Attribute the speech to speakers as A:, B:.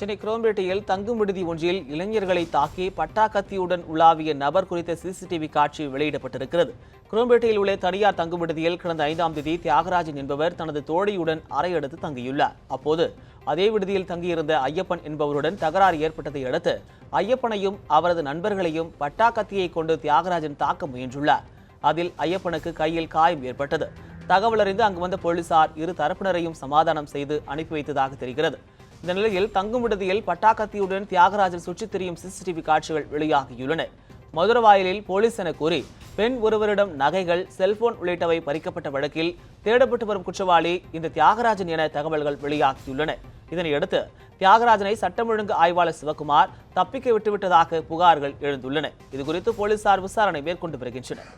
A: சென்னை குரோம்பேட்டையில் தங்கும் விடுதி ஒன்றில் இளைஞர்களை தாக்கி பட்டாக்கத்தியுடன் உலாவிய நபர் குறித்த சிசிடிவி காட்சி வெளியிடப்பட்டிருக்கிறது. குரோம்பேட்டையில் உள்ள தனியார் தங்கும் விடுதியில் கடந்த 5ஆம் தேதி தியாகராஜன் என்பவர் தனது தோழியுடன் அறை எடுத்து தங்கியுள்ளார். அப்போது அதே விடுதியில் தங்கியிருந்த ஐயப்பன் என்பவருடன் தகராறு ஏற்பட்டதை அடுத்து ஐயப்பனையும் அவரது நண்பர்களையும் பட்டாக்கத்தியை கொண்டு தியாகராஜன் தாக்க முயன்றுள்ளார். அதில் ஐயப்பனுக்கு கையில் காயம் ஏற்பட்டது. தகவல் அறிந்து அங்கு வந்த போலீசார் இரு தரப்பினரையும் சமாதானம் செய்து அனுப்பி வைத்ததாக தெரிகிறது. இந்த நிலையில் தங்கும் விடுதியில் பட்டாக்கத்தியுடன் தியாகராஜன் சுற்றித் திரியும் சிசிடிவி காட்சிகள் வெளியாகியுள்ளன. மதுரவாயலில் போலீஸ் என கூறி பெண் ஒருவரிடம் நகைகள், செல்போன் உள்ளிட்டவை பறிக்கப்பட்ட வழக்கில் தேடப்பட்டு வரும் குற்றவாளி இந்த தியாகராஜன் என தகவல்கள் வெளியாகியுள்ளன. இதனையடுத்து தியாகராஜனை சட்டம் ஒழுங்கு ஆய்வாளர் சிவகுமார் தப்பிக்க விட்டுவிட்டதாக புகார்கள் எழுந்துள்ளன. இதுகுறித்து போலீசார் விசாரணை மேற்கொண்டு வருகின்றனர்.